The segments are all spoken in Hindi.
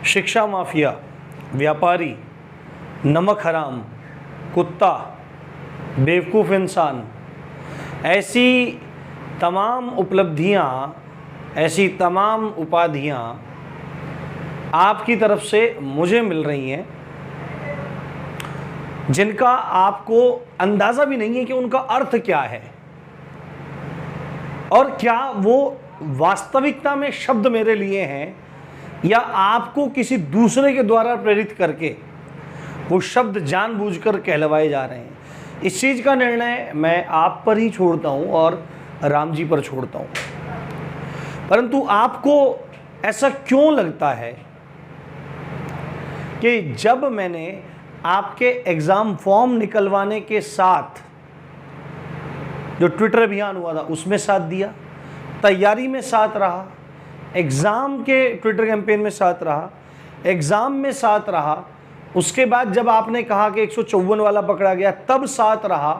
शिक्षा माफिया, व्यापारी, नमक हराम, कुत्ता, बेवकूफ़ इंसान, ऐसी तमाम उपलब्धियाँ, ऐसी तमाम उपाधियाँ आपकी तरफ से मुझे मिल रही हैं जिनका आपको अंदाज़ा भी नहीं है कि उनका अर्थ क्या है और क्या वो वास्तविकता में शब्द मेरे लिए हैं या आपको किसी दूसरे के द्वारा प्रेरित करके वो शब्द जानबूझकर कहलवाए जा रहे हैं। इस चीज़ का निर्णय मैं आप पर ही छोड़ता हूँ और राम जी पर छोड़ता हूँ। परंतु आपको ऐसा क्यों लगता है कि जब मैंने आपके एग्ज़ाम फॉर्म निकलवाने के साथ जो ट्विटर अभियान हुआ था उसमें साथ दिया, तैयारी में साथ रहा, एग्ज़ाम के ट्विटर कैंपेन में साथ रहा, एग्ज़ाम में साथ रहा, उसके बाद जब आपने कहा कि 154 वाला पकड़ा गया तब साथ रहा,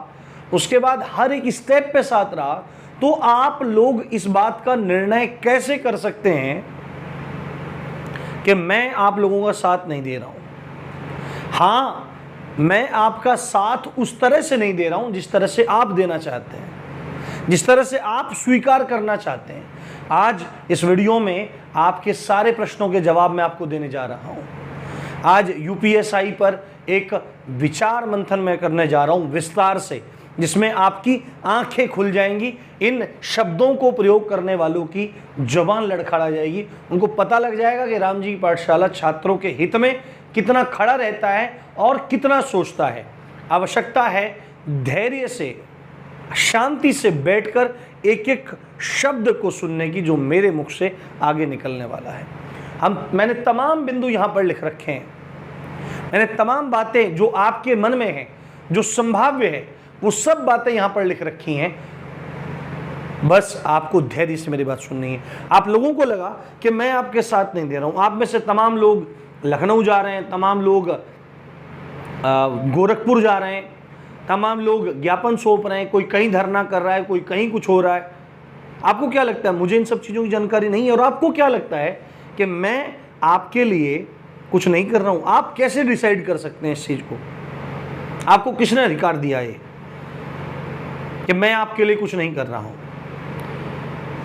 उसके बाद हर एक स्टेप पे साथ रहा, तो आप लोग इस बात का निर्णय कैसे कर सकते हैं कि मैं आप लोगों का साथ नहीं दे रहा हूं? हाँ, मैं आपका साथ उस तरह से नहीं दे रहा हूं जिस तरह से आप देना चाहते हैं, जिस तरह से आप स्वीकार करना चाहते हैं। आज इस वीडियो में आपके सारे प्रश्नों के जवाब मैं आपको देने जा रहा हूं। आज यूपीएसआई पर एक विचार मंथन मैं करने जा रहा हूं विस्तार से, जिसमें आपकी आंखें खुल जाएंगी, इन शब्दों को प्रयोग करने वालों की जुबान लड़खड़ा जाएगी, उनको पता लग जाएगा कि राम जी की पाठशाला छात्रों के हित में कितना खड़ा रहता है और कितना सोचता है। आवश्यकता है धैर्य से, शांति से बैठकर एक एक शब्द को सुनने की जो मेरे मुख से आगे निकलने वाला है। मैंने तमाम बिंदु यहाँ पर लिख रखे हैं, मैंने तमाम बातें जो आपके मन में हैं, जो संभाव्य है, वो सब बातें यहाँ पर लिख रखी हैं। बस आपको धैर्य से मेरी बात सुननी है। आप लोगों को लगा कि मैं आपके साथ नहीं दे रहा हूँ। आप में से तमाम लोग लखनऊ जा रहे हैं, तमाम लोग गोरखपुर जा रहे हैं, तमाम लोग ज्ञापन सौंप रहे हैं, कोई कहीं धरना कर रहा है, कोई कहीं कुछ हो रहा है। आपको क्या लगता है? मुझे इन सब चीज़ों की जानकारी नहीं है। और आपको क्या लगता है कि मैं आपके लिए कुछ नहीं कर रहा हूँ? आप कैसे डिसाइड कर सकते हैं इस चीज़ को? आपको किसने अधिकार दिया है कि मैं आपके लिए कुछ नहीं कर रहा हूँ?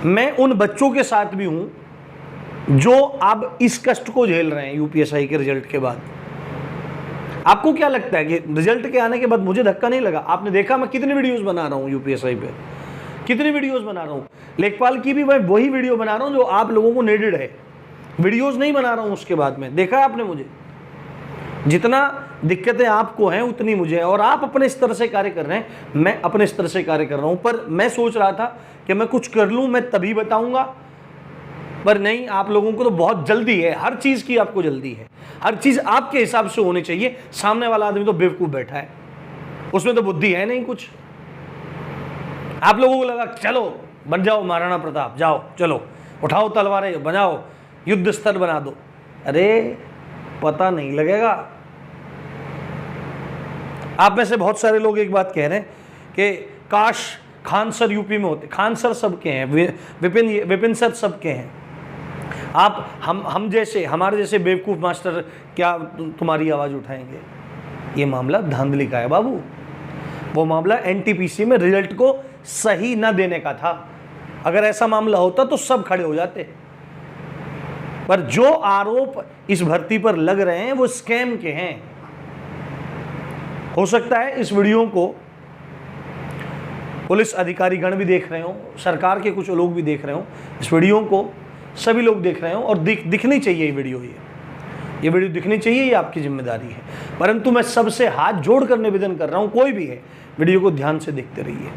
मैं उन बच्चों के साथ भी हूँ जो अब इस कष्ट को झेल रहे हैं यूपीएसआई के रिजल्ट के बाद। आपको क्या लगता है कि रिजल्ट के आने के बाद मुझे धक्का नहीं लगा? आपने देखा मैं कितनी वीडियोस बना रहा हूँ यूपीएसआई पे, कितनी वीडियोस बना रहा हूँ। लेखपाल की भी मैं वही वीडियो बना रहा हूँ जो आप लोगों को नीडेड है। वीडियोस नहीं बना रहा हूँ उसके बाद में। देखा है आपने मुझे? जितना दिक्कतें आपको हैं उतनी मुझे है, और आप अपने स्तर से कार्य कर रहे हैं, मैं अपने स्तर से कार्य कर रहा हूँ। पर मैं सोच रहा था कि मैं कुछ कर लूँ, मैं तभी बताऊँगा, पर नहीं, आप लोगों को तो बहुत जल्दी है, हर चीज़ की आपको जल्दी है, हर चीज़ आपके हिसाब से होनी चाहिए। सामने वाला आदमी तो बेवकूफ़ बैठा है, उसमें तो बुद्धि है नहीं कुछ। आप लोगों को लगा चलो बन जाओ महाराणा प्रताप, जाओ चलो उठाओ तलवारें, बनाओ युद्ध स्तर बना दो। अरे पता नहीं लगेगा। आप में से बहुत सारे लोग एक बात कह रहे हैं कि काश खान सर यूपी में होते। खान सर सबके हैं, विपिन सर सबके हैं। आप हम जैसे, हमारे जैसे बेवकूफ़ मास्टर क्या तुम्हारी आवाज़ उठाएंगे? ये मामला धांधली का है बाबू। वो मामला एनटीपीसी में रिजल्ट को सही न देने का था। अगर ऐसा मामला होता तो सब खड़े हो जाते। पर जो आरोप इस भर्ती पर लग रहे हैं वो स्कैम के हैं। हो सकता है इस वीडियो को पुलिस अधिकारी गण भी देख रहे हो, सरकार के कुछ लोग भी देख रहे हो, इस वीडियो को सभी लोग देख रहे हो, और दिखनी चाहिए ये वीडियो दिखनी चाहिए, ये आपकी जिम्मेदारी है। परंतु मैं सबसे हाथ जोड़कर निवेदन कर रहा हूँ, कोई भी है वीडियो को ध्यान से देखते रहिए।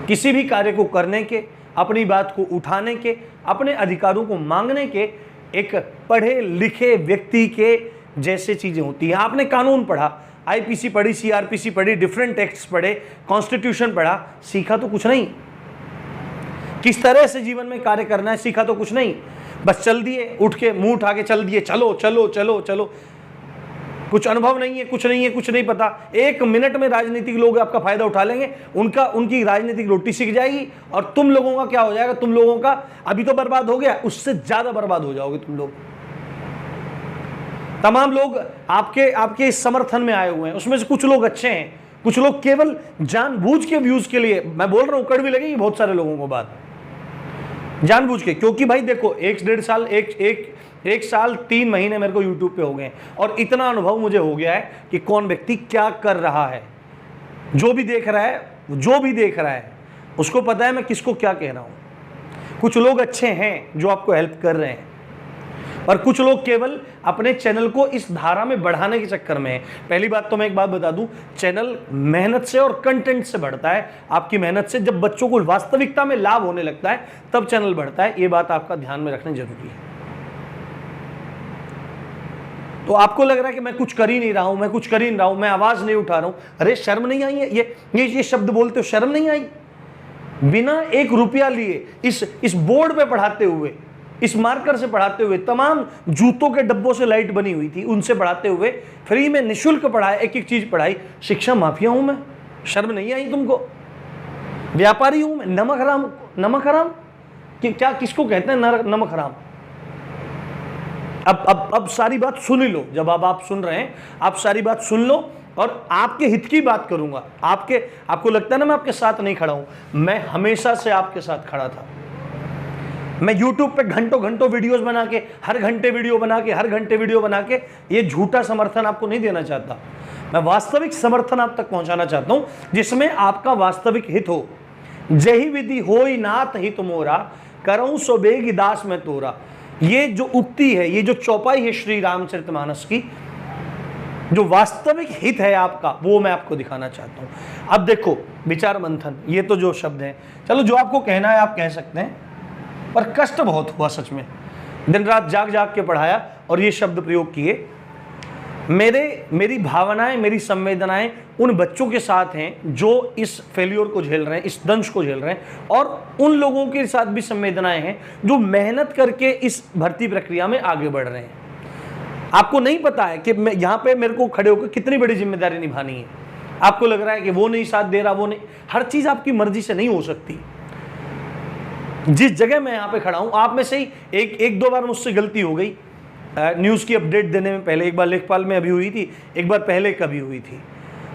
किसी भी कार्य को करने के, अपनी बात को उठाने के, अपने अधिकारों को मांगने के एक पढ़े लिखे व्यक्ति के जैसे चीज़ें होती हैं। आपने कानून पढ़ा, आईपीसी पढ़ी, सीआरपीसी पढ़ी, डिफरेंट एक्ट्स पढ़े, कॉन्स्टिट्यूशन पढ़ा, सीखा तो कुछ नहीं। किस तरह से जीवन में कार्य करना है सीखा तो कुछ नहीं। बस चल दिए, उठ के मुंह उठा के चल दिए, चलो चलो चलो चलो। कुछ अनुभव नहीं है, कुछ नहीं है, कुछ नहीं पता। एक मिनट में राजनीतिक लोग आपका फायदा उठा लेंगे, उनकी राजनीतिक रोटी सीख जाएगी, और तुम लोगों का क्या हो जाएगा? तुम लोगों का अभी तो बर्बाद हो गया, उससे ज्यादा बर्बाद हो जाओगे तुम लोग। तमाम लोग आपके इस समर्थन में आए हुए हैं, उसमें से कुछ लोग अच्छे हैं, कुछ लोग केवल जानबूझ के व्यूज के लिए, मैं बोल रहा हूं कड़वी लगेगी बहुत सारे लोगों को बात, जानबूझ के, क्योंकि भाई देखो 1-1.5 साल एक साल 3 महीने मेरे को यूट्यूब पे हो गए और इतना अनुभव मुझे हो गया है कि कौन व्यक्ति क्या कर रहा है। जो भी देख रहा है उसको पता है मैं किसको क्या कह रहा हूं। कुछ लोग अच्छे हैं जो आपको हेल्प कर रहे हैं और कुछ लोग केवल अपने चैनल को इस धारा में बढ़ाने के चक्कर में है। पहली बात तो मैं एक बात बता दूं, चैनल मेहनत से और कंटेंट से बढ़ता है, आपकी मेहनत से। जब बच्चों को वास्तविकता में लाभ होने लगता है तब चैनल बढ़ता है, ये बात आपका ध्यान में रखना जरूरी है। तो आपको लग रहा है कि मैं कुछ कर ही नहीं रहा हूं, मैं आवाज नहीं उठा रहा हूं, अरे शर्म नहीं आई है? ये शब्द बोलते हो, शर्म नहीं आई? बिना 1 रुपया लिए इस बोर्ड पे पढ़ाते हुए, इस मार्कर से पढ़ाते हुए, तमाम जूतों के डब्बों से लाइट बनी हुई थी उनसे पढ़ाते हुए, फ्री में निःशुल्क पढ़ाया, एक चीज पढ़ाई। शिक्षा माफिया हूं मैं? शर्म नहीं आई तुमको? व्यापारी हूं मैं? नमक हराम कि क्या, किसको कहते हैं नमक हराम? अब सारी बात सुन ही लो। जब आप सुन रहे हैं, आप सारी बात सुन लो और आपके हित की बात करूंगा। आपको लगता है ना मैं आपके साथ नहीं खड़ा हूं, मैं हमेशा से आपके साथ खड़ा था। मैं YouTube पे घंटों वीडियोस बना के, हर घंटे वीडियो बना के ये झूठा समर्थन आपको नहीं देना चाहता। मैं वास्तविक समर्थन आप तक पहुंचाना चाहता हूं जिसमें आपका वास्तविक हित हो। जही विधि होई नाथ हित मोरा, करऊं सो बेगी दास में तोरा। ये जो उक्ति है, ये जो चौपाई है श्री रामचरितमानस की, जो वास्तविक हित है आपका, वो मैं आपको दिखाना चाहता हूं। अब देखो, विचार मंथन, ये तो जो शब्द हैं, चलो जो आपको कहना है आप कह सकते हैं, पर कष्ट बहुत हुआ सच में। दिन रात जाग के पढ़ाया और ये शब्द प्रयोग किए। मेरी भावनाएं, मेरी संवेदनाएं उन बच्चों के साथ हैं जो इस फेल्योर को झेल रहे हैं, इस दंश को झेल रहे हैं, और उन लोगों के साथ भी संवेदनाएं हैं जो मेहनत करके इस भर्ती प्रक्रिया में आगे बढ़ रहे हैं। आपको नहीं पता है कि मैं यहाँ पे मेरे को खड़े होकर कितनी बड़ी जिम्मेदारी निभानी है। आपको लग रहा है कि वो नहीं साथ दे रहा, वो नहीं, हर चीज आपकी मर्जी से नहीं हो सकती। जिस जगह मैं यहाँ पे खड़ा हूँ, आप में से ही एक 2 बार मुझसे गलती हो गई। न्यूज़ की अपडेट देने में पहले एक बार लेखपाल में अभी हुई थी, एक बार पहले कभी हुई थी।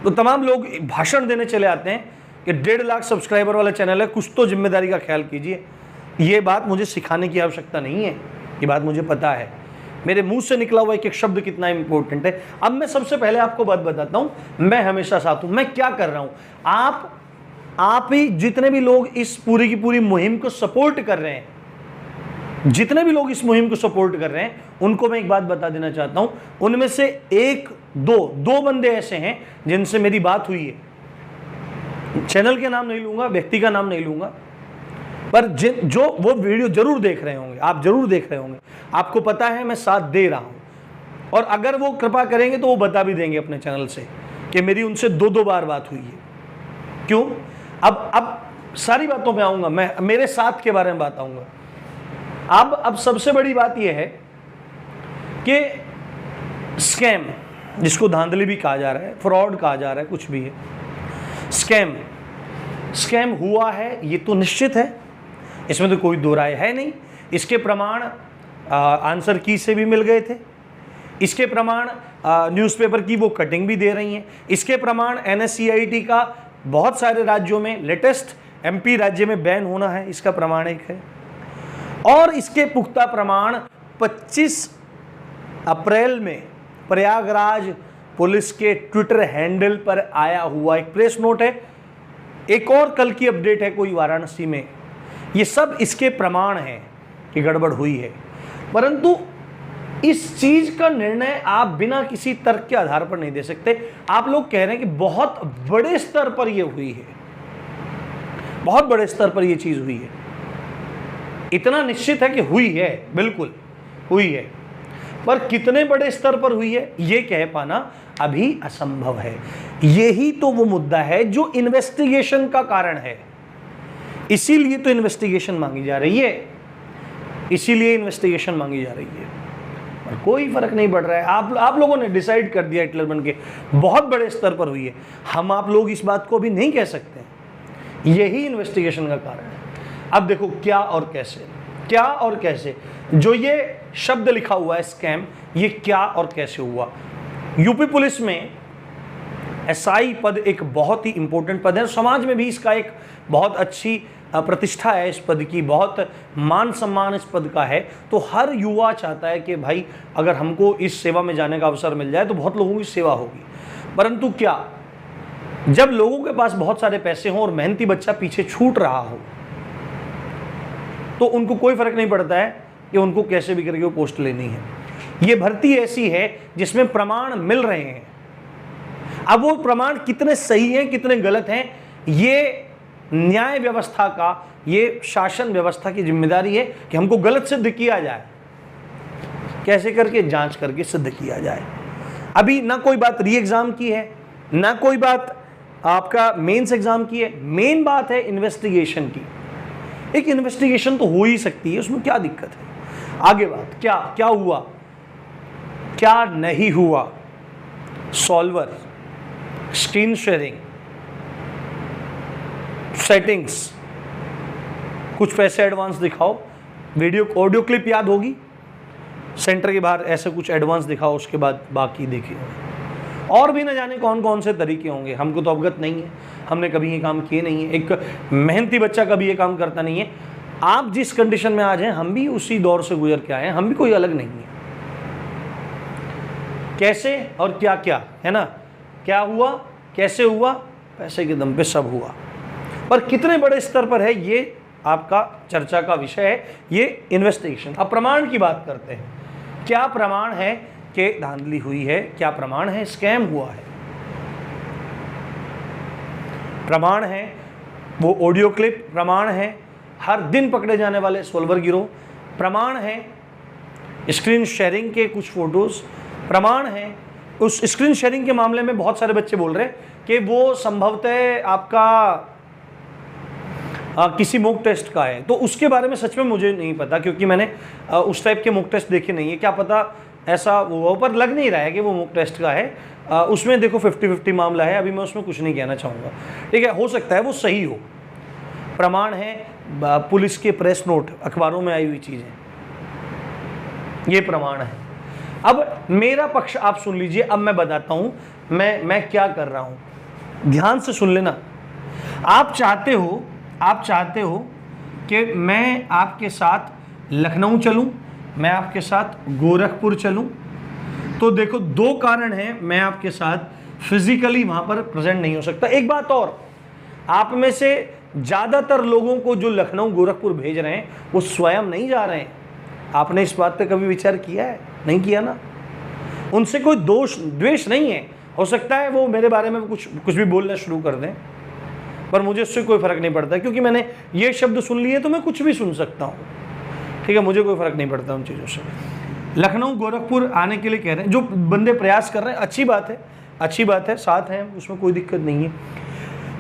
तो तमाम लोग भाषण देने चले आते हैं कि 1.5 लाख सब्सक्राइबर वाला चैनल है, कुछ तो जिम्मेदारी का ख्याल कीजिए। ये बात मुझे सिखाने की आवश्यकता नहीं है, ये बात मुझे पता है। मेरे मुंह से निकला हुआ एक शब्द कितना इंपॉर्टेंट है। अब मैं सबसे पहले आपको बात बताता हूँ, मैं हमेशा साथ हूँ। मैं क्या कर रहा हूँ, आप ही जितने भी लोग इस पूरी की पूरी मुहिम को सपोर्ट कर रहे हैं, जितने भी लोग इस मुहिम को सपोर्ट कर रहे हैं, उनको मैं एक बात बता देना चाहता हूं। उनमें से 1-2 बंदे ऐसे हैं जिनसे मेरी बात हुई है। चैनल के नाम नहीं लूंगा, व्यक्ति का नाम नहीं लूंगा, पर जो वो वीडियो जरूर देख रहे होंगे, आप जरूर देख रहे होंगे, आपको पता है मैं साथ दे रहा हूं। और अगर वो कृपा करेंगे तो वो बता भी देंगे अपने चैनल से कि मेरी उनसे 2 बार बात हुई है। क्यों? अब सारी बातों पे आऊंगा, मैं मेरे साथ के बारे में बात आऊंगा। अब सबसे बड़ी बात यह है कि स्कैम, जिसको धांधली भी कहा जा रहा है, फ्रॉड कहा जा रहा है, कुछ भी है, स्कैम हुआ है, ये तो निश्चित है, इसमें तो कोई दो राय है नहीं। इसके प्रमाण आंसर की से भी मिल गए थे, इसके प्रमाण न्यूज़पेपर की वो कटिंग भी दे रही हैं, इसके प्रमाण NSCIT का बहुत सारे राज्यों में, लेटेस्ट MP राज्य में बैन होना है, इसका प्रमाण एक है। और इसके पुख्ता प्रमाण 25 अप्रैल में प्रयागराज पुलिस के ट्विटर हैंडल पर आया हुआ एक प्रेस नोट है, एक और कल की अपडेट है कोई वाराणसी में। ये सब इसके प्रमाण हैं कि गड़बड़ हुई है। परंतु इस चीज का निर्णय आप बिना किसी तर्क के आधार पर नहीं दे सकते। आप लोग कह रहे हैं कि बहुत बड़े स्तर पर यह हुई है, बहुत बड़े स्तर पर यह चीज हुई है। इतना निश्चित है कि हुई है, बिल्कुल हुई है, पर कितने बड़े स्तर पर हुई है यह कह पाना अभी असंभव है। यही तो वो मुद्दा है जो इन्वेस्टिगेशन का कारण है। इसीलिए तो इन्वेस्टिगेशन मांगी जा रही है, इसीलिए इन्वेस्टिगेशन मांगी जा रही है। और कोई फर्क नहीं पड़ रहा है। आप लोगों ने डिसाइड कर दिया हिटलर बन के, बहुत बड़े स्तर पर हुई है। हम आप लोग इस बात को भी नहीं कह सकते। यही इन्वेस्टिगेशन का कारण है। अब देखो क्या और कैसे जो ये शब्द लिखा हुआ है स्कैम, ये क्या और कैसे हुआ। यूपी पुलिस में एसआई पद एक बहुत ही इंपॉर्टेंट पद है, समाज में भी इसका एक बहुत अच्छी प्रतिष्ठा है, इस पद की बहुत मान सम्मान इस पद का है। तो हर युवा चाहता है कि भाई अगर हमको इस सेवा में जाने का अवसर मिल जाए तो बहुत लोगों की सेवा होगी। परंतु क्या जब लोगों के पास बहुत सारे पैसे हों और मेहनती बच्चा पीछे छूट रहा हो तो उनको कोई फर्क नहीं पड़ता है कि उनको कैसे भी करके वो पोस्ट लेनी है। ये भर्ती ऐसी है जिसमें प्रमाण मिल रहे हैं। अब वो प्रमाण कितने सही हैं कितने गलत हैं, ये न्याय व्यवस्था का, ये शासन व्यवस्था की जिम्मेदारी है कि हमको गलत सिद्ध किया जाए, कैसे करके जांच करके सिद्ध किया जाए। अभी ना कोई बात री एग्जाम की है, ना कोई बात आपका मेंस एग्जाम की है, मेन बात है इन्वेस्टिगेशन की। एक इन्वेस्टिगेशन तो हो ही सकती है, उसमें क्या दिक्कत है। आगे बात क्या क्या हुआ क्या नहीं हुआ, सॉल्वर, स्क्रीन शेयरिंग, सेटिंग्स, कुछ पैसे एडवांस दिखाओ, वीडियो ऑडियो क्लिप याद होगी, सेंटर के बाहर ऐसे कुछ एडवांस दिखाओ, उसके बाद बाकी देखिए। और भी न जाने कौन कौन से तरीके होंगे, हमको तो अवगत नहीं है, हमने कभी ये काम किए नहीं है। एक मेहनती बच्चा कभी ये काम करता नहीं है। आप जिस कंडीशन में आज हैं हम भी उसी दौर से गुजर के आए हैं, हम भी कोई अलग नहीं है। कैसे और क्या क्या है ना, क्या हुआ कैसे हुआ, पैसे के दम पे सब हुआ, पर कितने बड़े स्तर पर है ये आपका चर्चा का विषय है, ये इन्वेस्टिगेशन। अब प्रमाण की बात करते हैं, क्या प्रमाण है कि धांधली हुई है, क्या प्रमाण है स्कैम हुआ है। प्रमाण है वो ऑडियो क्लिप, प्रमाण है हर दिन पकड़े जाने वाले सोल्वर गिरोह, प्रमाण है स्क्रीन शेयरिंग के कुछ फोटोज, प्रमाण है उस स्क्रीन शेयरिंग के मामले में बहुत सारे बच्चे बोल रहे हैं कि वो संभवतः आपका किसी मॉक टेस्ट का है। तो उसके बारे में सच में मुझे नहीं पता, क्योंकि मैंने उस टाइप के मॉक टेस्ट देखे नहीं है। क्या पता ऐसा वो, पर लग नहीं रहा है कि वो मॉक टेस्ट का है। उसमें देखो 50-50 मामला है, अभी मैं उसमें कुछ नहीं कहना चाहूँगा, ठीक है। हो सकता है वो सही हो। प्रमाण है पुलिस के प्रेस नोट, अखबारों में आई हुई चीज़ें, ये प्रमाण है। अब मेरा पक्ष आप सुन लीजिए, अब मैं बताता हूँ मैं क्या कर रहा हूँ, ध्यान से सुन लेना। आप चाहते हो कि मैं आपके साथ लखनऊ चलूं, मैं आपके साथ गोरखपुर चलूं, तो देखो दो कारण हैं मैं आपके साथ फिजिकली वहां पर प्रेजेंट नहीं हो सकता। एक बात और, आप में से ज़्यादातर लोगों को जो लखनऊ गोरखपुर भेज रहे हैं वो स्वयं नहीं जा रहे हैं। आपने इस बात पे कभी विचार किया है? नहीं किया ना। उनसे कोई दोष द्वेष नहीं है, हो सकता है वो मेरे बारे में कुछ भी बोलना शुरू कर दें, पर मुझे उससे कोई फ़र्क नहीं पड़ता, क्योंकि मैंने ये शब्द सुन लिए तो मैं कुछ भी सुन सकता हूँ, ठीक है। मुझे कोई फ़र्क नहीं पड़ता उन चीज़ों से। लखनऊ गोरखपुर आने के लिए कह रहे हैं जो बंदे प्रयास कर रहे हैं, अच्छी बात है, अच्छी बात है, साथ हैं, उसमें कोई दिक्कत नहीं है।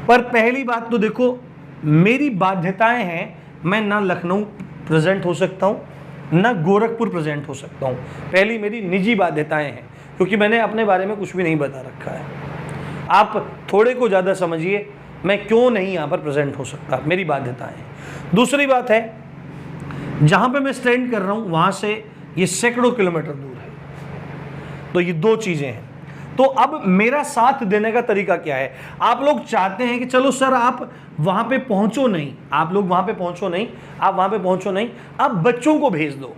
पर पहली बात तो देखो, मेरी बाध्यताएं हैं, मैं ना लखनऊ प्रेजेंट हो सकता हूँ ना गोरखपुर प्रेजेंट हो सकता हूँ। पहली मेरी निजी बाध्यताएं हैं, क्योंकि मैंने अपने बारे में कुछ भी नहीं बता रखा है। आप थोड़े को ज़्यादा समझिए, मैं क्यों नहीं यहाँ पर प्रेजेंट हो सकता, मेरी बाध्यताएं हैं। दूसरी बात है, जहाँ पे मैं स्टैंड कर रहा हूँ वहाँ से ये सैकड़ों किलोमीटर दूर है, तो ये दो चीज़ें हैं। तो अब मेरा साथ देने का तरीका क्या है? आप लोग चाहते हैं कि चलो सर आप वहाँ पे पहुँचो नहीं, आप लोग वहाँ पे पहुँचो नहीं, आप वहाँ पे पहुँचो नहीं, आप बच्चों को भेज दो।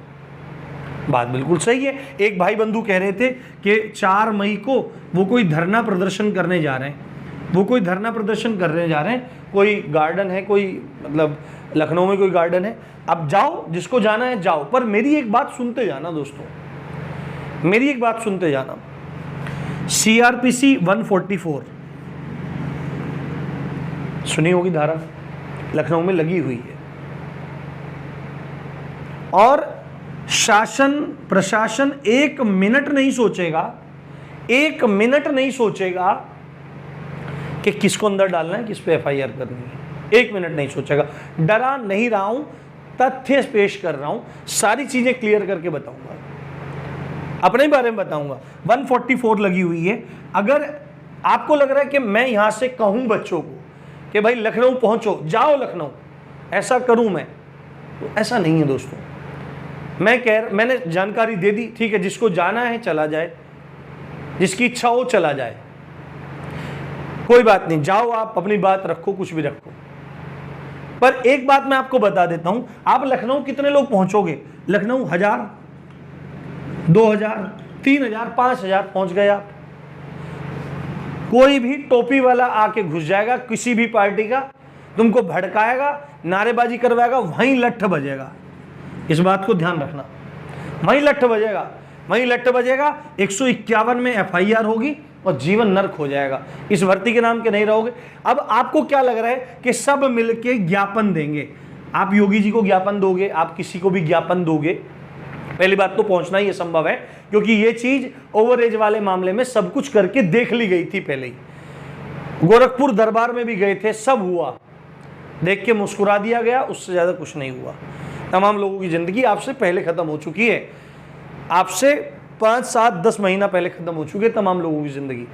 बात बिल्कुल सही है। एक भाई बंधु कह रहे थे कि 4 मई को वो कोई धरना प्रदर्शन करने जा रहे हैं, वो कोई धरना प्रदर्शन करने जा रहे हैं, कोई गार्डन है, कोई मतलब लखनऊ में कोई गार्डन है, अब जाओ, जिसको जाना है जाओ। पर मेरी एक बात सुनते जाना दोस्तों, मेरी एक बात सुनते जाना। CRPC 144 सुनी होगी धारा, लखनऊ में लगी हुई है, और शासन प्रशासन 1 मिनट नहीं सोचेगा, 1 मिनट नहीं सोचेगा कि किसको अंदर डालना है, किस पे FIR करनी है। 1 मिनट नहीं सोचेगा। डरा नहीं रहा हूं, तथ्य पेश कर रहा हूं, सारी चीजें क्लियर करके बताऊंगा, अपने बारे में बताऊंगा। 144 लगी हुई है। अगर आपको लग रहा है कि मैं यहां से कहूं बच्चों को कि भाई लखनऊ पहुंचो, जाओ लखनऊ, ऐसा करूं मैं, तो ऐसा नहीं है दोस्तों। मैंने जानकारी दे दी, ठीक है, जिसको जाना है चला जाए, जिसकी इच्छा हो चला जाए, कोई बात नहीं, जाओ आप अपनी बात रखो, कुछ भी रखो। पर एक बात मैं आपको बता देता हूं, आप लखनऊ कितने लोग पहुंचोगे? लखनऊ 1000, 2000, 3000, 5000 पहुंच गए आप। कोई भी टोपी वाला आके घुस जाएगा किसी भी पार्टी का, तुमको भड़काएगा, नारेबाजी करवाएगा, वहीं लट्ठ बजेगा। इस बात को ध्यान रखना, वहीं लट्ठ बजेगा, वहीं लट्ठ बजेगा। 151 में FIR होगी और जीवन नर्क हो जाएगा। इस भर्ती के नाम के नहीं रहोगे। अब आपको क्या लग रहा है कि सब मिलके ज्ञापन देंगे? आप योगी जी को ज्ञापन दोगे, आप किसी को भी ज्ञापन दोगे, पहली बात तो पहुंचना ही असंभव है, क्योंकि ये चीज ओवर एज वाले मामले में सब कुछ करके देख ली गई थी पहले ही। गोरखपुर दरबार में भी गए थे, सब हुआ, देख के मुस्कुरा दिया गया, उससे ज्यादा कुछ नहीं हुआ। तमाम लोगों की जिंदगी आपसे पहले खत्म हो चुकी है, आपसे 5, 7, 10 महीना पहले खत्म हो चुके तमाम लोगों की जिंदगी।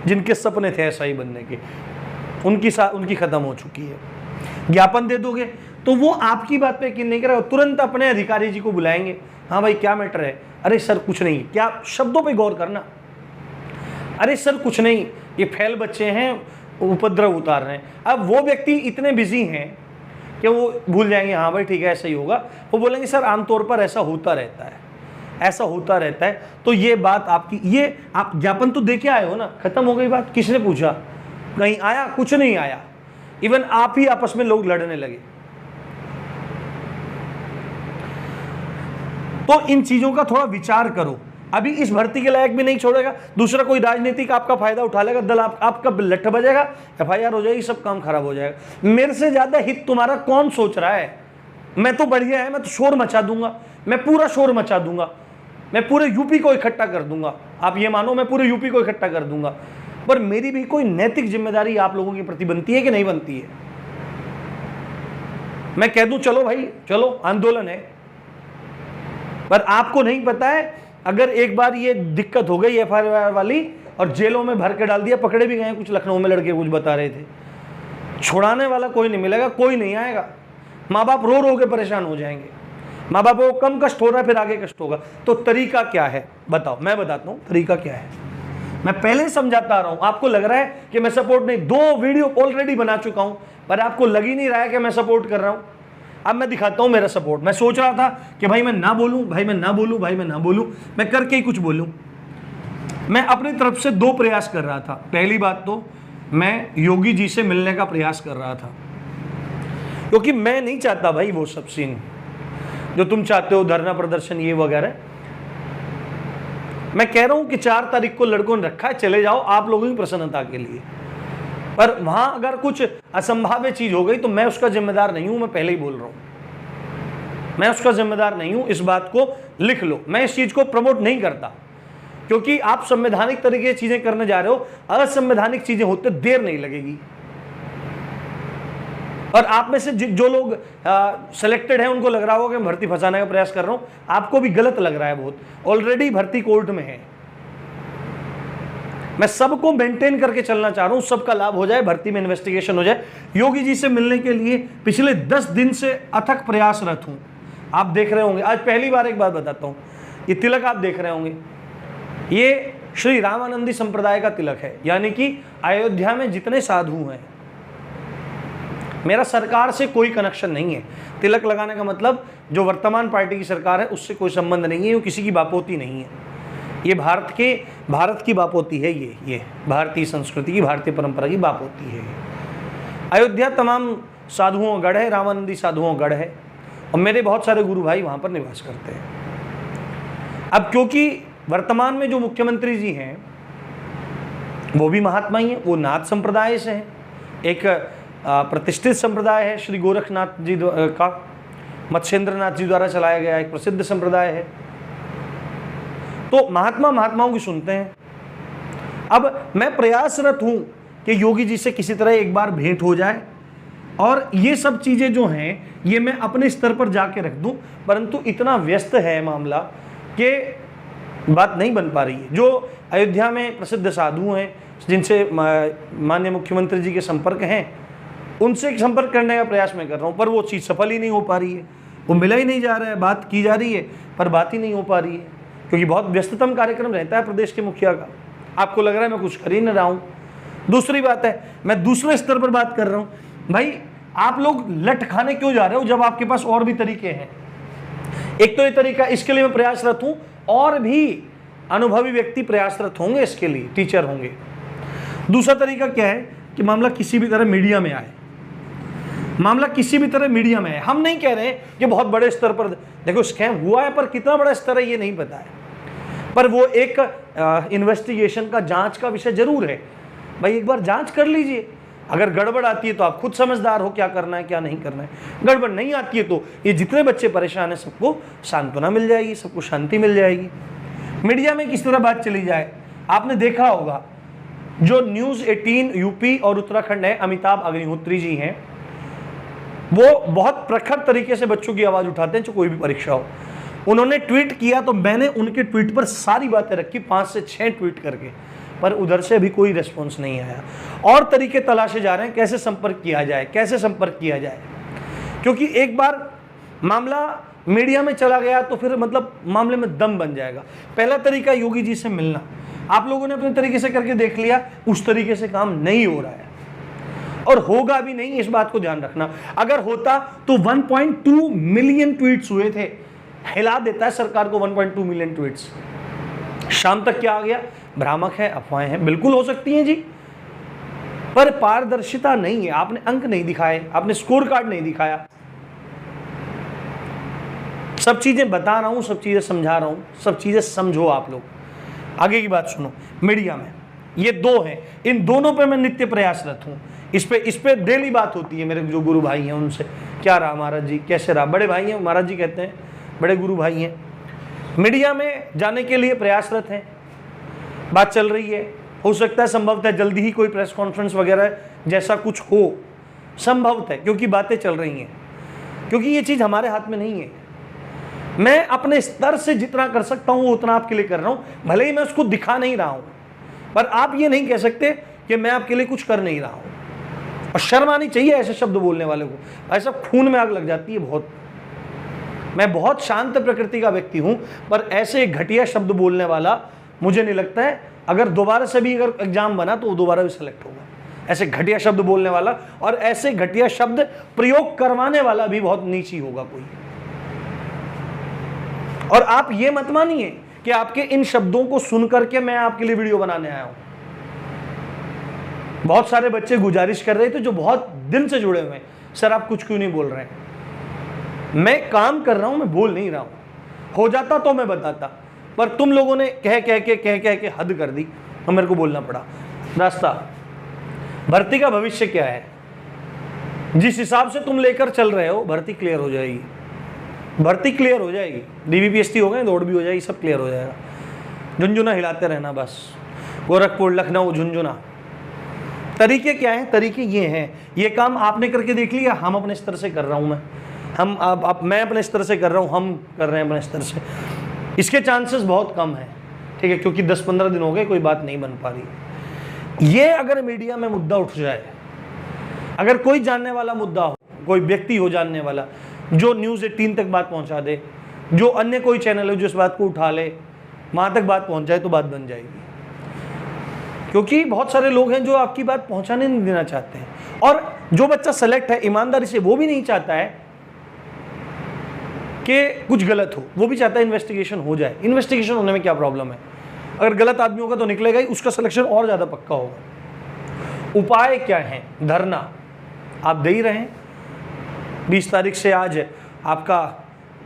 जिनके सपने थे SI बनने के, उनकी खत्म हो चुकी है। ज्ञापन दे दोगे तो वो आपकी बात पे यकीन नहीं करेगा, तुरंत अपने अधिकारी जी को बुलाएंगे, हाँ भाई क्या मैटर है? अरे सर कुछ नहीं, क्या शब्दों पे गौर करना, अरे सर कुछ नहीं, ये फैल बच्चे हैं, उपद्रव उतार रहे हैं। अब वो व्यक्ति इतने बिजी हैं कि वो भूल जाएंगे, हाँ भाई ठीक है ऐसा ही होगा। वो बोलेंगे सर आमतौर पर ऐसा होता रहता है, ऐसा होता रहता है। तो ये बात आपकी, ये आप ज्ञापन तो दे के आए हो ना, खत्म हो गई बात। किसने पूछा? कहीं आया? कुछ नहीं आया। इवन आप ही आपस में लोग लड़ने लगे। तो इन चीजों का थोड़ा विचार करो। अभी इस भर्ती के लायक भी नहीं छोड़ेगा, दूसरा कोई राजनीतिक आपका फायदा उठा लेगा, दल आपका लट्ठ बजेगा, FIR हो जाएगी, सब काम खराब हो जाएगा। मेरे से ज्यादा हित तुम्हारा कौन सोच रहा है? मैं तो बढ़िया है, मैं तो शोर मचा दूंगा, मैं पूरा शोर मचा दूंगा, मैं पूरे यूपी को इकट्ठा कर दूंगा। आप ये मानो मैं पूरे यूपी को इकट्ठा कर दूंगा। पर मेरी भी कोई नैतिक जिम्मेदारी आप लोगों के प्रति बनती है कि नहीं बनती है? मैं कह दूं चलो भाई चलो आंदोलन है, पर आपको नहीं पता है, अगर एक बार ये दिक्कत हो गई FIR वाली और जेलों में भर के डाल दिया, पकड़े भी गए कुछ लखनऊ में लड़के, कुछ बता रहे थे, छुड़ाने वाला कोई नहीं मिलेगा, कोई नहीं आएगा। माँ बाप रो रो के परेशान हो जाएंगे, माँ बाप को कम कष्ट हो रहा है, फिर आगे कष्ट होगा। तो तरीका क्या है बताओ? मैं बताता हूँ तरीका क्या है। मैं पहले समझाता आ रहा हूँ, आपको लग रहा है कि मैं सपोर्ट नहीं, 2 वीडियो ऑलरेडी बना चुका हूँ, पर आपको लग ही नहीं रहा है कि मैं सपोर्ट कर रहा हूँ। अब मैं दिखाता हूँ मेरा सपोर्ट। मैं सोच रहा था कि भाई मैं ना बोलूँ, भाई मैं ना बोलूँ, भाई मैं ना बोलूँ, मैं करके ही कुछ बोलूँ। मैं अपनी तरफ से 2 प्रयास कर रहा था। पहली बात तो मैं योगी जी से मिलने का प्रयास कर रहा था, क्योंकि मैं नहीं चाहता भाई वो सब सीन जो तुम चाहते हो, धरना प्रदर्शन ये वगैरह। मैं कह रहा हूं कि 4 तारीख को लड़कों ने रखा है, चले जाओ आप लोगों की प्रसन्नता के लिए। पर वहां अगर कुछ असंभाव्य चीज हो गई तो मैं उसका जिम्मेदार नहीं हूं, मैं पहले ही बोल रहा हूं, मैं उसका जिम्मेदार नहीं हूं। इस बात को लिख लो। मैं इस चीज को प्रमोट नहीं करता, क्योंकि आप संवैधानिक तरीके से चीजें करने जा रहे हो, असंवैधानिक चीजें होते देर नहीं लगेगी। और आप में से जो लोग सिलेक्टेड हैं उनको लग रहा होगा कि भर्ती फंसाने का प्रयास कर रहा हूं, आपको भी गलत लग रहा है बहुत। ऑलरेडी भर्ती कोर्ट में है। मैं सबको मेंटेन करके चलना चाह रहा हूं, सबका लाभ हो जाए, भर्ती में इन्वेस्टिगेशन हो जाए। योगी जी से मिलने के लिए पिछले 10 दिन से अथक प्रयासरत हूं। आप देख रहे होंगे, आज पहली बार एक बात बताता हूं, ये तिलक आप देख रहे होंगे, ये श्री रामानंदी संप्रदाय का तिलक है, यानी कि अयोध्या में जितने साधु हैं। मेरा सरकार से कोई कनेक्शन नहीं है। तिलक लगाने का मतलब जो वर्तमान पार्टी की सरकार है उससे कोई संबंध नहीं है, वो किसी की बापोती नहीं है। ये भारत की बापोती है, ये भारतीय संस्कृति की, भारतीय परंपरा की बापोती है। अयोध्या तमाम साधुओं का गढ़ है, रामानंदी साधुओं का गढ़ है, और मेरे बहुत सारे गुरु भाई वहाँ पर निवास करते हैं। अब क्योंकि वर्तमान में जो मुख्यमंत्री जी हैं वो भी महात्मा ही हैं, वो नाथ संप्रदाय से हैं, एक प्रतिष्ठित संप्रदाय है, श्री गोरखनाथ जी का, मत्स्येंद्र नाथ जी द्वारा चलाया गया एक प्रसिद्ध संप्रदाय है। तो महात्माओं की सुनते हैं। अब मैं प्रयासरत हूं कि योगी जी से किसी तरह एक बार भेंट हो जाए, और ये सब चीजें जो हैं ये मैं अपने स्तर पर जाके रख दूं, परंतु इतना व्यस्त है मामला कि बात नहीं बन पा रही है। जो अयोध्या में प्रसिद्ध साधु हैं, जिनसे माननीय मुख्यमंत्री जी के संपर्क हैं, उनसे संपर्क करने का प्रयास मैं कर रहा हूं, पर वो चीज़ सफल ही नहीं हो पा रही है। वो मिला ही नहीं जा रहा है, बात की जा रही है पर बात ही नहीं हो पा रही है, क्योंकि बहुत व्यस्ततम कार्यक्रम रहता है प्रदेश के मुखिया का। आपको लग रहा है मैं कुछ कर ही नहीं रहा हूँ। दूसरी बात है, मैं दूसरे स्तर पर बात कर रहा हूँ, भाई आप लोग लट खाने क्यों जा रहे हो जब आपके पास और भी तरीके हैं। एक तो ये तरीका, इसके लिए मैं प्रयासरत हूँ, और भी अनुभवी व्यक्ति प्रयासरत होंगे इसके लिए, टीचर होंगे। दूसरा तरीका क्या है कि मामला किसी भी तरह मीडिया में आए, मामला किसी भी तरह मीडिया में आए। हम नहीं कह रहे हैं कि बहुत बड़े स्तर पर देखो स्कैम हुआ है, पर कितना बड़ा स्तर है ये नहीं पता है, पर वो एक इन्वेस्टिगेशन का, जांच का विषय जरूर है। भाई एक बार जांच कर लीजिए, अगर गड़बड़ आती है तो आप खुद समझदार हो क्या करना है क्या नहीं करना है। गड़बड़ नहीं आती है तो ये जितने बच्चे परेशान हैं सबको सांत्वना मिल जाएगी, सबको शांति मिल जाएगी। मीडिया में किस तरह बात चली जाए, आपने देखा होगा जो न्यूज़ 18 यूपी और उत्तराखंड है, अमिताभ अग्निहोत्री जी हैं, वो बहुत प्रखर तरीके से बच्चों की आवाज़ उठाते हैं जो कोई भी परीक्षा हो। उन्होंने ट्वीट किया तो मैंने उनके ट्वीट पर सारी बातें रखी, 5 से 6 ट्वीट करके, पर उधर से भी कोई रिस्पॉन्स नहीं आया। और तरीके तलाशे जा रहे हैं कैसे संपर्क किया जाए, कैसे संपर्क किया जाए, क्योंकि एक बार मामला मीडिया में चला गया तो फिर मतलब मामले में दम बन जाएगा। पहला तरीका योगी जी से मिलना, आप लोगों ने अपने तरीके से करके देख लिया, उस तरीके से काम नहीं हो रहा है और होगा भी नहीं, इस बात को ध्यान रखना। अगर होता तो 1.2 मिलियन ट्वीट्स हुए थे, हिला देता है सरकार को 1.2 मिलियन ट्वीट्स। शाम तक क्या आ गया, भ्रामक है, अफवाहें हैं, बिल्कुल हो सकती हैं जी, पर पारदर्शिता नहीं है। आपने अंक नहीं दिखाए, आपने स्कोर कार्ड नहीं दिखाया। सब चीजें बता रहा हूं, सब चीजें समझा रहा हूं, सब चीजें समझो आप लोग। आगे की बात सुनो। मीडिया में ये दो हैं, इन दोनों पे मैं नित्य प्रयासरत हूं। इस पे डेली बात होती है मेरे जो गुरु भाई हैं उनसे, क्या रहा महाराज जी, कैसे रहा। बड़े भाई हैं, महाराज जी कहते हैं, बड़े गुरु भाई हैं। मीडिया में जाने के लिए प्रयासरत हैं, बात चल रही है। हो सकता है संभवतः जल्दी ही कोई प्रेस कॉन्फ्रेंस वगैरह जैसा कुछ हो, संभवतः, क्योंकि बातें चल रही हैं, क्योंकि ये चीज़ हमारे हाथ में नहीं है। मैं अपने स्तर से जितना कर सकता हूँ उतना आपके लिए कर रहा हूँ, भले ही मैं उसको दिखा नहीं रहा हूँ, पर आप ये नहीं कह सकते कि मैं आपके लिए कुछ कर नहीं रहा हूँ। और शर्म आनी चाहिए ऐसे शब्द बोलने वाले को, ऐसा खून में आग लग जाती है बहुत। मैं बहुत शांत प्रकृति का व्यक्ति हूँ, पर ऐसे घटिया शब्द बोलने वाला मुझे नहीं लगता है अगर दोबारा से भी अगर एग्जाम बना तो वो दोबारा भी सिलेक्ट होगा। ऐसे घटिया शब्द बोलने वाला और ऐसे घटिया शब्द प्रयोग करवाने वाला भी बहुत नीची होगा कोई। और आप ये मत मानिए कि आपके इन शब्दों को सुन करके मैं आपके लिए वीडियो बनाने आया हूं। बहुत सारे बच्चे गुजारिश कर रहे थे जो बहुत दिन से जुड़े हुए हैं, सर आप कुछ क्यों नहीं बोल रहे हैं। मैं काम कर रहा हूं, मैं बोल नहीं रहा हूं। हो जाता तो मैं बताता, पर तुम लोगों ने कह के हद कर दी और मेरे को बोलना पड़ा। रास्ता, भर्ती का भविष्य क्या है, जिस हिसाब से तुम लेकर चल रहे हो भर्ती क्लियर हो जाएगी, भर्ती क्लियर हो जाएगी। DVPST हो गए, दौड़ भी हो जाएगी, सब क्लियर हो जाएगा। झुंझुना हिलाते रहना बस, गोरखपुर, लखनऊ, झुंझुना। तरीके क्या हैं, तरीके ये हैं। ये काम आपने करके देख लिया, हम अपने स्तर से कर रहा हूँ, मैं अपने स्तर से कर रहा हूँ, हम कर रहे हैं अपने स्तर से। इसके चांसेस बहुत कम हैं, ठीक है, क्योंकि 10-15 दिन हो गए कोई बात नहीं बन पा रही। ये अगर मीडिया में मुद्दा उठ जाए, अगर कोई जानने वाला मुद्दा हो, कोई व्यक्ति हो जानने वाला जो न्यूज़ 18 तक बात पहुंचा दे, जो अन्य कोई चैनल हो जो इस बात को उठा ले, वहां तक बात पहुंच जाए तो बात बन जाएगी। क्योंकि बहुत सारे लोग हैं जो आपकी बात पहुंचाने नहीं देना चाहते हैं, और जो बच्चा सेलेक्ट है ईमानदारी से वो भी नहीं चाहता है कि कुछ गलत हो, वो भी चाहता है इन्वेस्टिगेशन हो जाए। इन्वेस्टिगेशन होने में क्या प्रॉब्लम है, अगर गलत आदमी होगा तो निकलेगा ही, उसका सिलेक्शन और ज़्यादा पक्का होगा। उपाय क्या है, धरना आप दे ही रहे हैं। 20 तारीख से आज आपका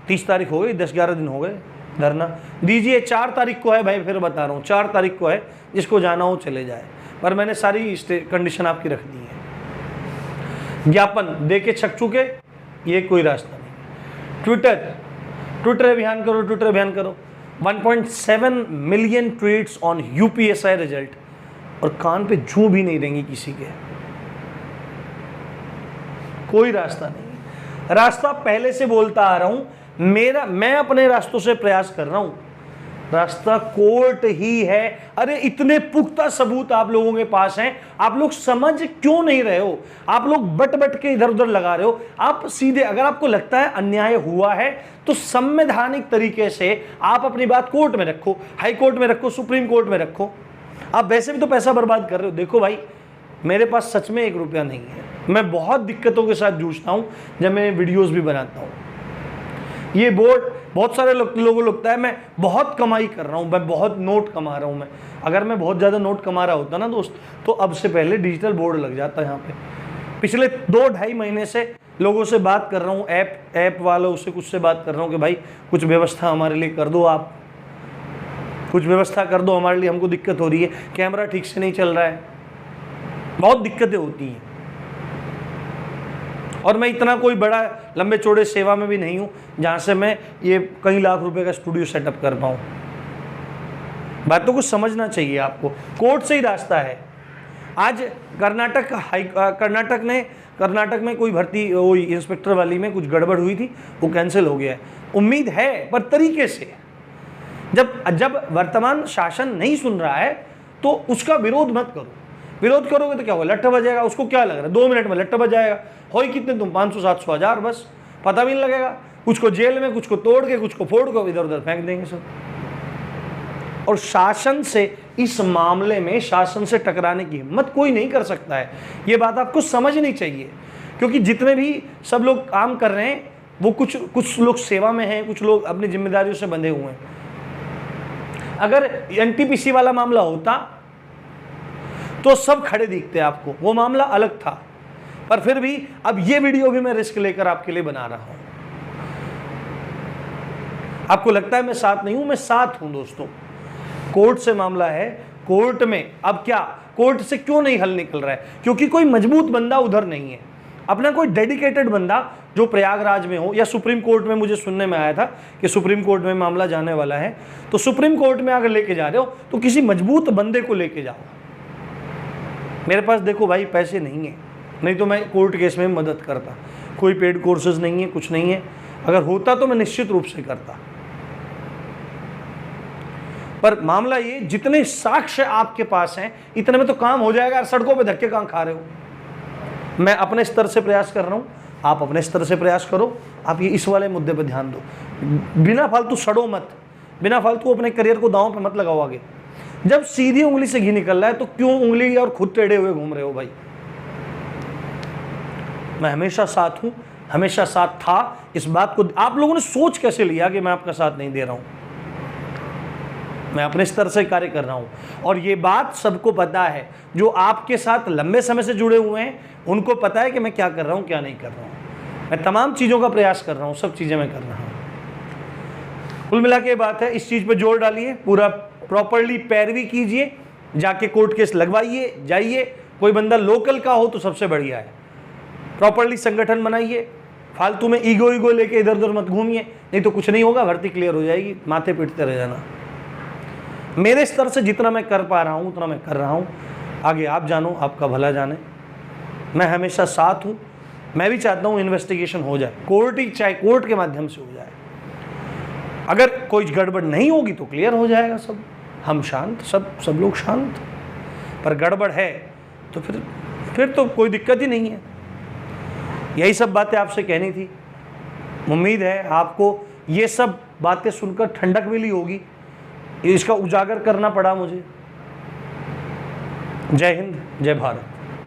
30 तारीख हो गई, 10-11 दिन हो गए, धरना दीजिए। 4 तारीख को है भाई, फिर बता रहा हूँ 4 तारीख को है, जिसको जाना हो चले जाए, पर मैंने सारी कंडीशन आपकी रख दी है। ज्ञापन दे के छक चुके, ये कोई रास्ता नहीं। ट्विटर अभियान करो, ट्विटर अभियान करो। 1.7 million tweets on UPSI result, और कान पे जू भी नहीं देंगी किसी के, कोई रास्ता नहीं। रास्ता पहले से बोलता आ रहा हूं, मैं अपने रास्तों से प्रयास कर रहा हूं। रास्ता कोर्ट ही है। अरे इतने पुख्ता सबूत आप लोगों के पास हैं, आप लोग समझ क्यों नहीं रहे हो? आप लोग बट बट के इधर उधर लगा रहे हो। आप सीधे, अगर आपको लगता है अन्याय हुआ है तो संवैधानिक तरीके से आप अपनी बात कोर्ट में रखो, हाई कोर्ट में रखो, सुप्रीम कोर्ट में रखो। आप वैसे भी तो पैसा बर्बाद कर रहे हो। देखो भाई, मेरे पास सच में 1 रुपया नहीं है, मैं बहुत दिक्कतों के साथ जूझता हूं जब मैं वीडियोस भी बनाता हूं। ये बोर्ड, बहुत सारे लोगों को लगता है मैं बहुत कमाई कर रहा हूं, मैं बहुत नोट कमा रहा हूं। मैं अगर मैं बहुत ज़्यादा नोट कमा रहा होता ना दोस्त, तो अब से पहले डिजिटल बोर्ड लग जाता यहाँ पे। पिछले 2-2.5 महीने से लोगों से बात कर रहा हूँ, ऐप वालों से कुछ से बात कर रहा हूँ कि भाई कुछ व्यवस्था हमारे लिए कर दो, आप कुछ व्यवस्था कर दो हमारे लिए, हमको दिक्कत हो रही है, कैमरा ठीक से नहीं चल रहा है, बहुत दिक्कतें होती हैं। और मैं इतना कोई बड़ा लंबे चौड़े सेवा में भी नहीं हूं जहां से मैं ये कई लाख रुपए का स्टूडियो सेटअप कर पाऊं। बात तो कुछ समझना चाहिए आपको। कोर्ट से ही रास्ता है। आज कर्नाटक में कोई भर्ती, वो इंस्पेक्टर वाली में कुछ गड़बड़ हुई थी, वो कैंसिल हो गया है। उम्मीद है, पर तरीके से। जब वर्तमान शासन नहीं सुन रहा है तो उसका विरोध मत करो। विरोध करोगे तो क्या होगा? लट्ठ बजेगा। उसको क्या लग रहा है? 2 मिनट में लट्ठ बज जाएगा। हो ही कितने तुम? 500, 700, 1000, बस पता भी नहीं लगेगा। कुछ को जेल में, कुछ को तोड़ के, कुछ को फोड़ के इधर उधर फेंक देंगे सब। और शासन से, इस मामले में शासन से टकराने की हिम्मत कोई नहीं कर सकता है। ये बात आपको समझनी चाहिए, क्योंकि जितने भी सब लोग काम कर रहे हैं वो कुछ लोग सेवा में हैं, कुछ लोग अपनी जिम्मेदारियों से बंधे हुए हैं। अगर एनटीपीसी वाला मामला होता तो सब खड़े दिखते आपको, वो मामला अलग था। पर फिर भी अब ये वीडियो भी मैं रिस्क लेकर आपके लिए बना रहा हूं। आपको लगता है मैं साथ नहीं हूं, मैं साथ हूं दोस्तों। कोर्ट से मामला है, कोर्ट में अब क्या, कोर्ट से क्यों नहीं हल निकल रहा है? क्योंकि कोई मजबूत बंदा उधर नहीं है, अपना कोई डेडिकेटेड बंदा जो प्रयागराज में हो, या सुप्रीम कोर्ट में। मुझे सुनने में आया था कि सुप्रीम कोर्ट में मामला जाने वाला है, तो सुप्रीम कोर्ट में अगर लेके जा रहे हो तो किसी मजबूत बंदे को लेके जाओ। मेरे पास देखो भाई पैसे नहीं है, नहीं तो मैं कोर्ट केस में मदद करता। कोई पेड कोर्सेज नहीं है, कुछ नहीं है। अगर होता तो मैं निश्चित रूप से करता। पर मामला ये, जितने साक्ष्य आपके पास हैं इतने में तो काम हो जाएगा। सड़कों पे धक्के कहां खा रहे हो? मैं अपने स्तर से प्रयास कर रहा हूं, आप अपने स्तर से प्रयास करो। आप ये इस वाले मुद्दे पर ध्यान दो, बिना फालतू सड़ो मत, बिना फालतू अपने करियर को दांव पे मत लगाओ आगे। जब सीधी उंगली से घी निकल रहा है तो क्यों उंगली और खुद टेढ़े हुए घूम रहे हो भाई? मैं हमेशा साथ हूं, हमेशा साथ था। इस बात को आप लोगों ने सोच कैसे लिया कि मैं आपका साथ नहीं दे रहा हूं? मैं अपने स्तर से कार्य कर रहा हूं, और ये बात सबको पता है। जो आपके साथ लंबे समय से जुड़े हुए हैं उनको पता है कि मैं क्या कर रहा हूं, क्या नहीं कर रहा हूं। मैं तमाम चीजों का प्रयास कर रहा हूं, सब चीजें मैं कर रहा हूं। कुल मिला के बात है, इस चीज पे जोर डालिए, पूरा प्रॉपरली पैरवी कीजिए, जाके कोर्ट केस लगवाइए, जाइए। कोई बंदा लोकल का हो तो सबसे बढ़िया है। प्रॉपरली संगठन बनाइए, फालतू में ईगो लेके इधर उधर मत घूमिए, नहीं तो कुछ नहीं होगा। भर्ती क्लियर हो जाएगी, माथे पीटते रह जाना। मेरे स्तर से जितना मैं कर पा रहा हूं उतना मैं कर रहा हूं। आगे आप जानो, आपका भला जाने। मैं हमेशा साथ हूं। मैं भी चाहता हूं इन्वेस्टिगेशन हो जाए, कोर्ट ही चाहे कोर्ट के माध्यम से हो जाए। अगर कोई गड़बड़ नहीं होगी तो क्लियर हो जाएगा सब, हम शांत, सब लोग शांत। पर गड़बड़ है तो फिर तो कोई दिक्कत ही नहीं है। यही सब बातें आपसे कहनी थी। उम्मीद है आपको ये सब बातें सुनकर ठंडक मिली होगी। इसका उजागर करना पड़ा मुझे। जय हिंद, जय भारत।